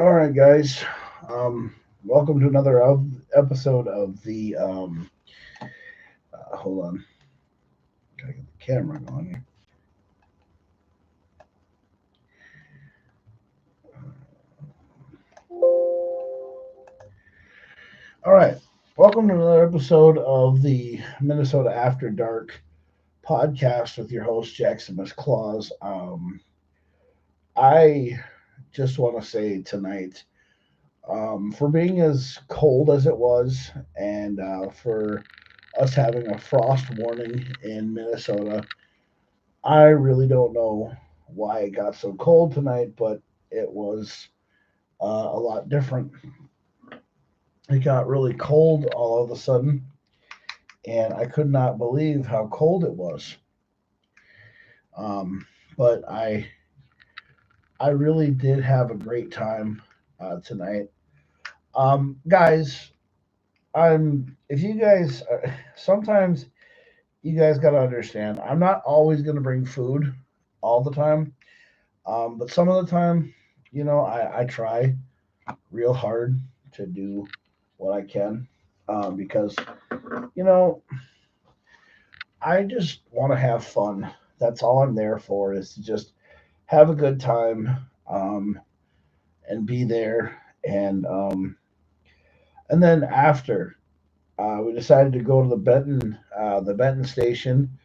All right, guys. Welcome to another episode of the. Hold on, gotta get the camera going here. All right, welcome to another episode of the Minnesota After Dark podcast with your host Jackson Miss Claus. I just want to say tonight, for being as cold as it was, and for us having a frost warning in Minnesota. I really don't know why it got so cold tonight, but it was a lot different. It got really cold all of a sudden, and I could not believe how cold it was. Um, but I really did have a great time tonight, guys. I'm if you guys sometimes you guys got to understand. I'm not always going to bring food all the time, but some of the time, I try real hard to do what I can because you know I just want to have fun. That's all I'm there for is to just have a good time and be there. And then after we decided to go to the Benton station.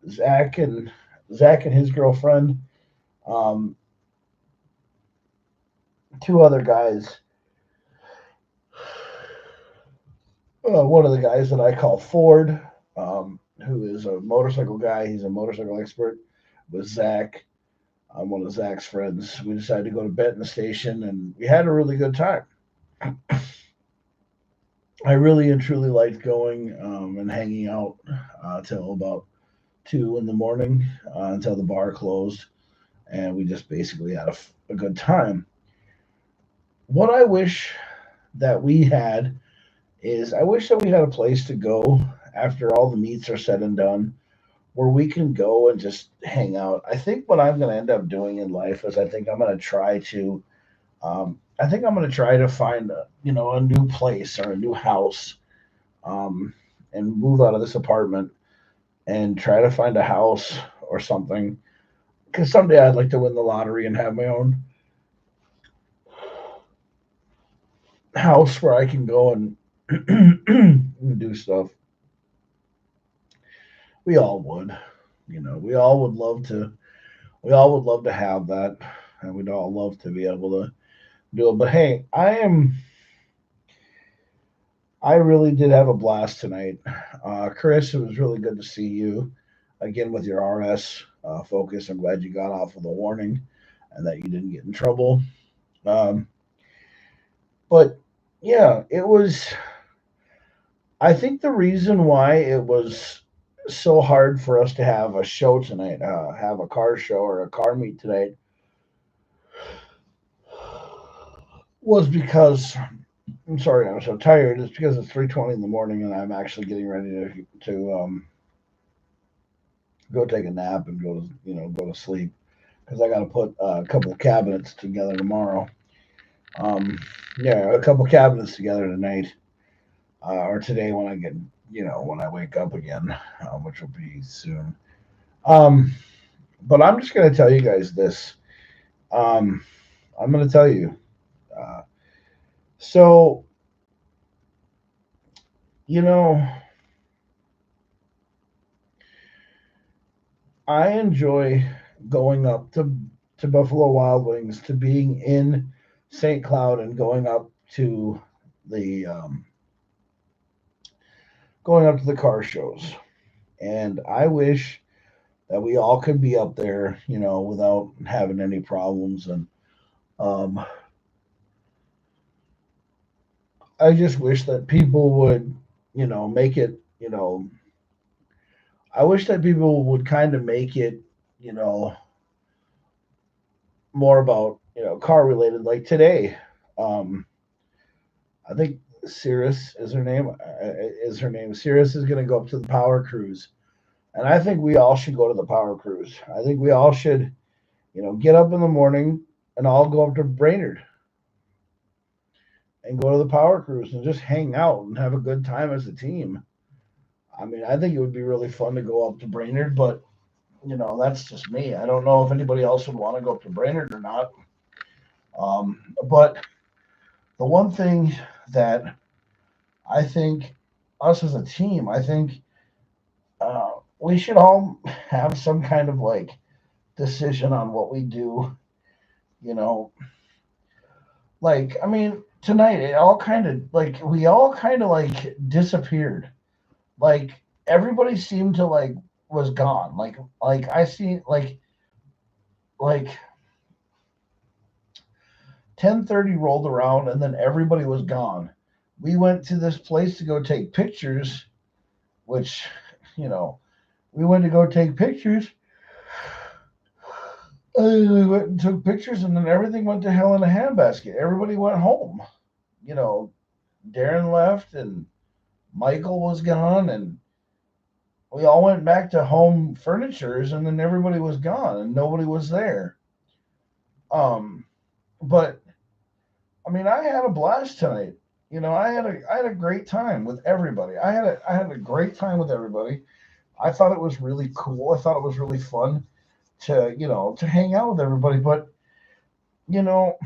Zach and Zach and his girlfriend, um, two other guys. One of the guys that I call Ford, who is a motorcycle guy. He's a motorcycle expert. With Zach, I'm one of Zach's friends. We decided to go to Benton Station, and we had a really good time. I really and truly liked going and hanging out till about 2 in the morning until the bar closed, and we just basically had a good time. What I wish that we had is I wish that we had a place to go after all the meets are said and done where we can go and just hang out. I think what I'm going to end up doing in life is I think I'm going to try to find a new place or a new house and move out of this apartment and try to find a house or something. Because someday I'd like to win the lottery and have my own house where I can go and do stuff. We all would, we all would love to. We all would love to have that, and we'd all love to be able to do it. But hey, I really did have a blast tonight. Chris, it was really good to see you again with your RS focus. I'm glad you got off with a warning and that you didn't get in trouble. Um, but yeah, it was. I think the reason why it was so hard for us to have a show tonight, have a car show or a car meet tonight, was because I'm sorry, I'm so tired. It's because it's 3:20 in the morning and I'm actually getting ready to go take a nap and go to sleep because I got to put a couple of cabinets together tomorrow. Um, yeah, a couple cabinets together tonight or today when I get when I wake up again, which will be soon. Um, but I'm just gonna tell you guys this. Um, I'm gonna tell you. Uh, so you know, I enjoy going up to Buffalo Wild Wings, to being in St. Cloud and the going up to the car shows. And I wish that we all could be up there, without having any problems. And um, I just wish that people would, make it, I wish that people would kind of make it, you know, more about, car related. Like today, um, I think Cirrus is her name. Cirrus is going to go up to the Power Cruise, and I think we all should go to the Power Cruise. I think we all should, get up in the morning and all go up to Brainerd. and go to the power cruise and just hang out and have a good time as a team. I mean, I think it would be really fun to go up to Brainerd, but that's just me. I don't know if anybody else would want to go up to Brainerd or not. But the one thing that I think us as a team, I think we should all have some kind of like decision on what we do. You know, like I mean, tonight it all kind of like we all kind of like disappeared. Like everybody seemed to like was gone. Like I see like 10:30 rolled around and then everybody was gone. We went to this place to go take pictures, which you know we went to go take pictures. We went and took pictures, and then everything went to hell in a handbasket. Everybody went home. You know, Darren left, and Michael was gone, and we all went back to home furnitures, and then everybody was gone, and nobody was there. Um, but I mean, I had a blast tonight. I had a great time with everybody. I had a great time with everybody. I thought it was really cool. I thought it was really fun to hang out with everybody. But you know,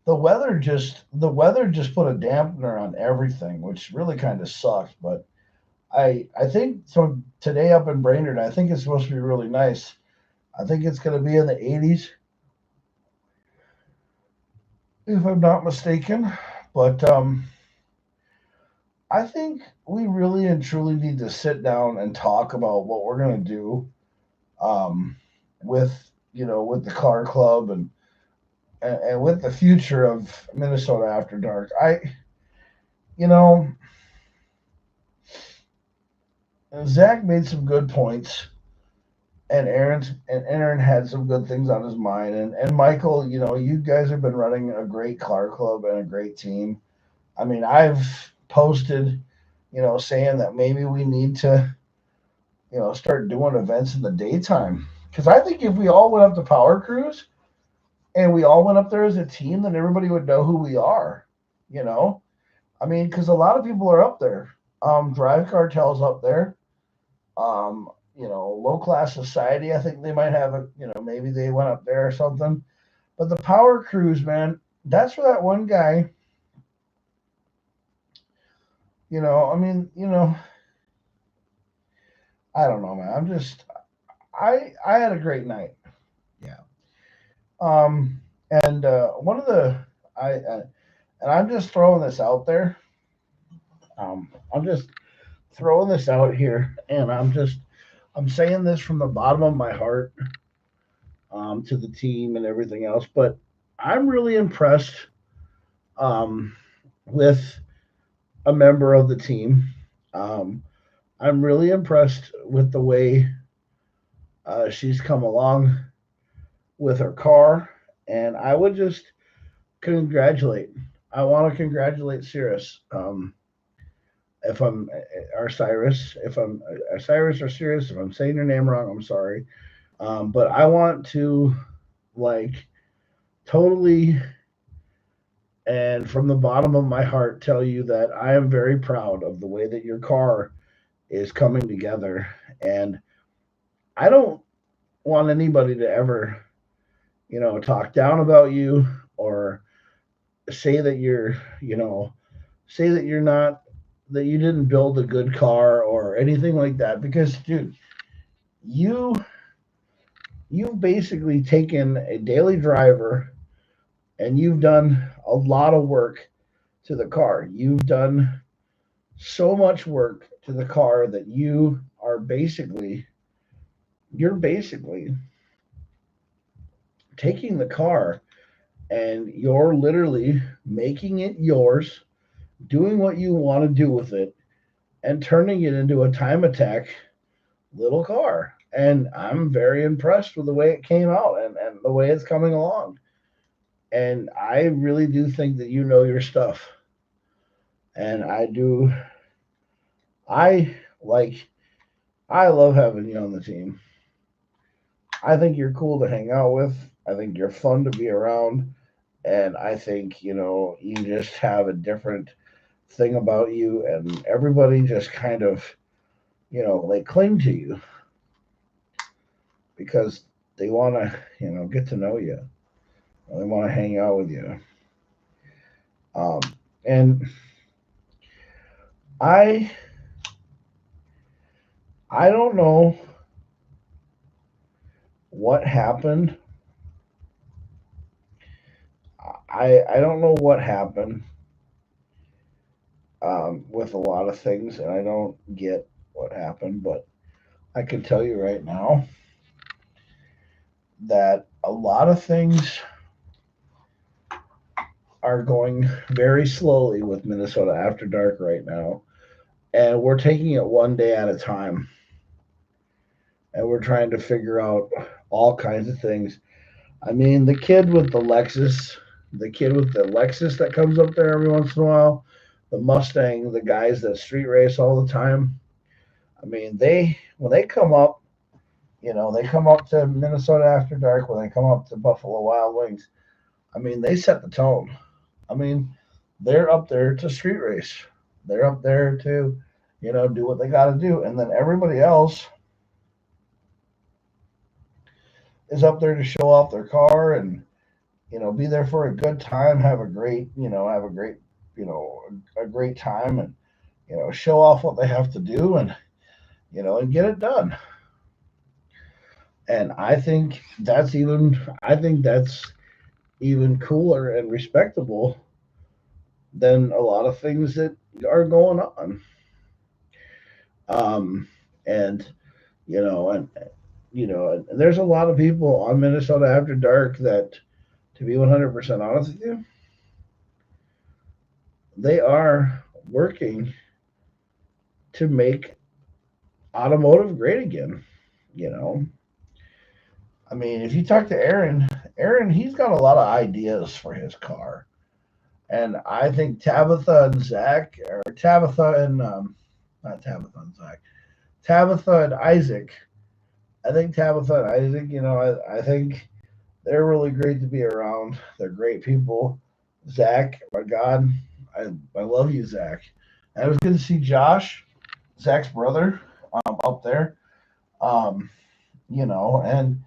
the weather just put a dampener on everything, which really kind of sucked. But I think so today up in Brainerd, I think it's supposed to be really nice. I think it's going to be in the 80s, if I'm not mistaken. But I think we really and truly need to sit down and talk about what we're going to do um, with the car club and with the future of Minnesota After Dark. You know, Zach made some good points, and Aaron had some good things on his mind, and Michael, you guys have been running a great car club and a great team. I mean, I've posted, saying that maybe we need to, start doing events in the daytime. Because I think if we all went up to Power Cruise and we all went up there as a team, then everybody would know who we are. You know, I mean, because a lot of people are up there. Drive Cartel's up there. Low class society. I think they might have maybe they went up there or something. But the Power Cruise, man, that's where that one guy. I mean, I don't know, man. I had a great night. Yeah. And one of the and I'm just throwing this out there. I'm just throwing this out here, and I'm saying this from the bottom of my heart to the team and everything else. But I'm really impressed um, with a member of the team. Um, I'm really impressed with the way she's come along with her car, and I would just congratulate. I want to congratulate Cirrus. If I'm or Cyrus, if I'm Cyrus or Cirrus, if I'm saying your name wrong, I'm sorry. But I want to like totally and from the bottom of my heart tell you that I am very proud of the way that your car is coming together. And I don't want anybody to ever, talk down about you or say that say that you're not, that you didn't build a good car or anything like that. Because, dude, you, you've basically taken a daily driver and you've done a lot of work to the car. You've done so much work to the car that you're basically taking the car and you're literally making it yours, doing what you want to do with it, and turning it into a time attack little car. And I'm very impressed with the way it came out and the way it's coming along. And I really do think that you know your stuff. And I like, I love having you on the team. I think you're cool to hang out with. I think you're fun to be around. And I think, you just have a different thing about you, and everybody just kind of, they cling to you because they want to, get to know you. They want to hang out with you. Um, and I, I don't know what happened. I don't know what happened with a lot of things, and I don't get what happened, but I can tell you right now that a lot of things are going very slowly with Minnesota After Dark right now, and we're taking it one day at a time, and we're trying to figure out all kinds of things. I mean, the kid with the Lexus that comes up there every once in a while, the Mustang, the guys that street race all the time. I mean, they when they come up, they come up to Minnesota After Dark, when they come up to Buffalo Wild Wings. I mean, they set the tone. I mean, they're up there to street race. They're up there to, do what they got to do, and then everybody else is up there to show off their car and be there for a good time, a great time, and show off what they have to do, and get it done. And I think that's even cooler and respectable than a lot of things that are going on. Um, and and there's a lot of people on Minnesota After Dark that, to be 100% honest with you, they are working to make automotive great again. You know, I mean, if you talk to Aaron, he's got a lot of ideas for his car, and I think Tabitha and Zach, or Tabitha and not Tabitha and Zach, Tabitha and Isaac. I think Tabitha and Isaac, I think they're really great to be around. They're great people. Zach, my God, I love you, Zach. And it was good to see Josh, Zach's brother, up there. Um, and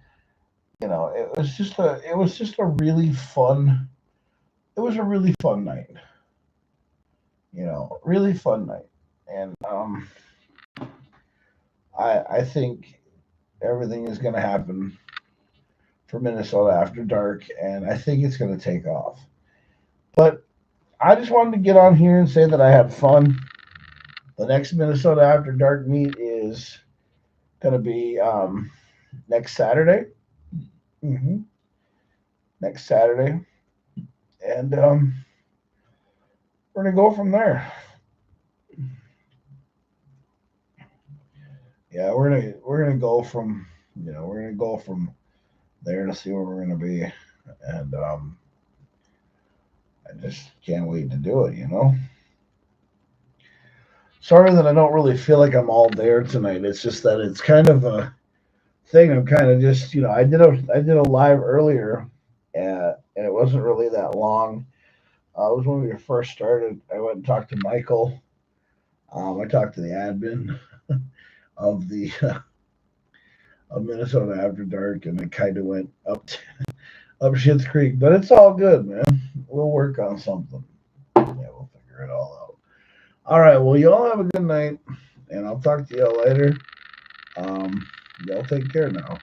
it was just a really fun. It was a really fun night. Really fun night. And I think everything is going to happen for Minnesota After Dark, and I think it's going to take off. But I just wanted to get on here and say that I had fun. The next Minnesota After Dark meet is going to be next Saturday. hmm Next Saturday, and we're going to go from there. Yeah, we're gonna go from we're gonna go from there to see where we're gonna be, and I just can't wait to do it. Sorry that I don't really feel like I'm all there tonight. It's just that it's kind of a thing. I'm kind of just I did a live earlier, and it wasn't really that long. It was when we first started. I went and talked to Michael. I talked to the admin of the of Minnesota After Dark, and it kind of went up Shit's Creek. But it's all good, man. We'll work on something. Yeah, we'll figure it all out. All right. Well, y'all have a good night, and I'll talk to y'all later. Y'all take care now.